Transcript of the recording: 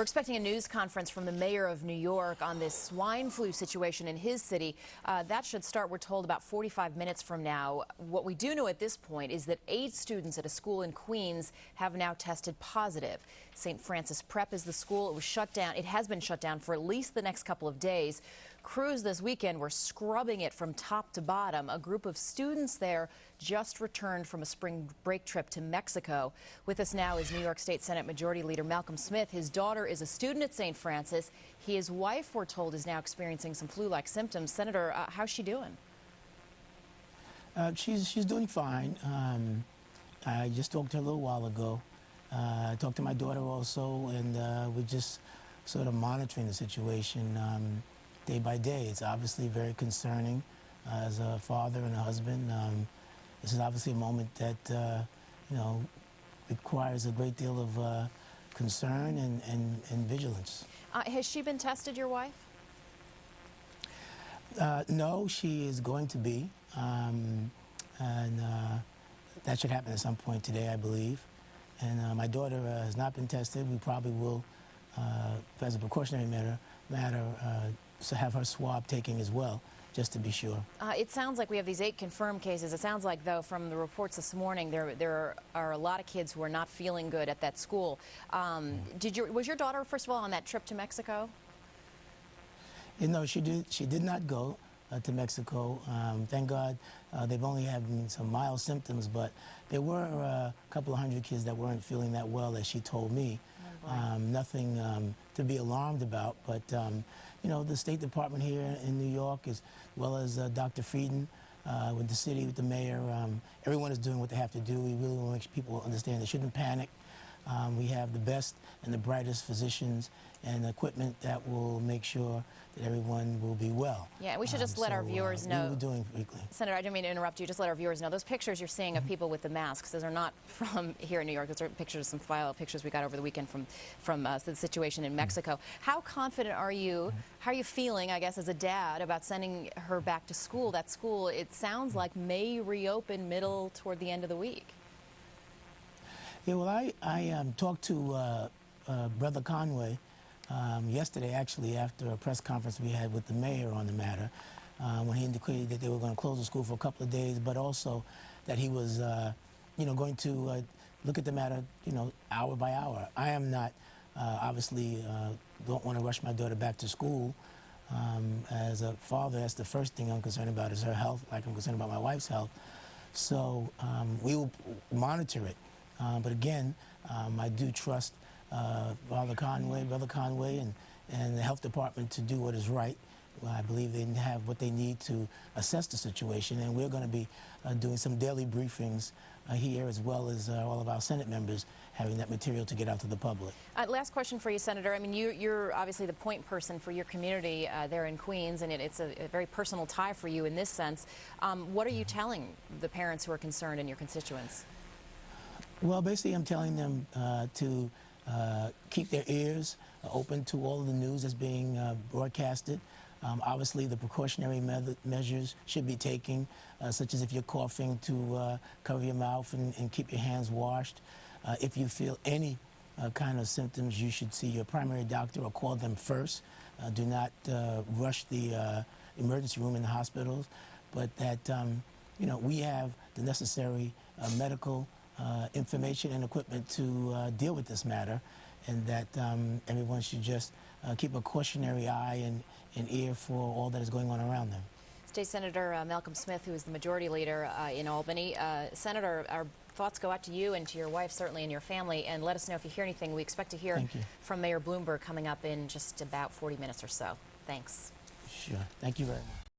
We're expecting a news conference from the mayor of New York on this swine flu situation in his city. That should start, we're told, about 45 minutes from now. What we do know at this point is that 8 students at a school in Queens have now tested positive. St. Francis Prep is the school. It was shut down. It has been shut down for at least the next couple of days. Crews this weekend were scrubbing it from top to bottom. A group of students there just returned from a spring break trip to Mexico. With us now is New York State Senate Majority Leader Malcolm Smith. His daughter is a student at St. Francis. His wife, we're told, is now experiencing some flu-like symptoms. Senator, how's she doing? She's doing fine. I just talked to her a little while ago. I talked to my daughter also, and we're just sort of monitoring the situation day by day. It's obviously very concerning as a father and a husband. This is obviously a moment that requires a great deal of concern and vigilance. Has she been tested, your wife? No, she is going to be, and that should happen at some point today, I believe. And my daughter has not been tested. We probably will, as a precautionary matter, have her swab taken as well, just to be sure. It sounds like we have these 8 confirmed cases. It sounds like, though, from the reports this morning, there are a lot of kids who are not feeling good at that school. Was your daughter, first of all, on that trip to Mexico? No, she did not go to Mexico. Thank God they've only had some mild symptoms, but there were a couple of hundred kids that weren't feeling that well, as she told me. Nothing to be alarmed about, but the State Department here in New York, as well as Dr. Frieden, with the city, with the mayor, everyone is doing what they have to do. We really want to make sure people understand they shouldn't panic. We have the best and the brightest physicians and equipment that will make sure that everyone will be well. Yeah, we should just let our viewers know. We're doing weekly. Senator, I didn't mean to interrupt you. Just let our viewers know. Those pictures you're seeing of people with the masks, those are not from here in New York. Those are pictures, some file pictures we got over the weekend from the situation in Mexico. How confident are you? How are you feeling, I guess, as a dad about sending her back to school? That school, it sounds like, may reopen toward the end of the week. Yeah, well, I talked to Brother Conway yesterday, actually, after a press conference we had with the mayor on the matter, when he indicated that they were going to close the school for a couple of days, but also that he was, going to look at the matter, hour by hour. I am not, obviously, don't want to rush my daughter back to school. As a father, that's the first thing I'm concerned about is her health, like I'm concerned about my wife's health. So we will monitor it. But again, I do trust Brother Conway, and the health department to do what is right. Well, I believe they have what they need to assess the situation, and we're going to be doing some daily briefings here, as well as all of our Senate members having that material to get out to the public. Last question for you, Senator. I mean, you're obviously the point person for your community there in Queens, and it's a very personal tie for you in this sense. What are you telling the parents who are concerned and your constituents? Well, basically, I'm telling them to keep their ears open to all of the news that's being broadcasted. Obviously, the precautionary measures should be taken, such as if you're coughing, to cover your mouth and keep your hands washed. If you feel any kind of symptoms, you should see your primary doctor or call them first. Do not rush the emergency room in the hospitals, but that we have the necessary medical information and equipment to deal with this matter, and that everyone should just keep a cautionary eye and ear for all that is going on around them. State Senator Malcolm Smith, who is the majority leader in Albany. Senator, our thoughts go out to you and to your wife, certainly, and your family, and let us know if you hear anything. We expect to hear from Mayor Bloomberg coming up in just about 40 minutes or so. Thanks. Sure. Thank you very much.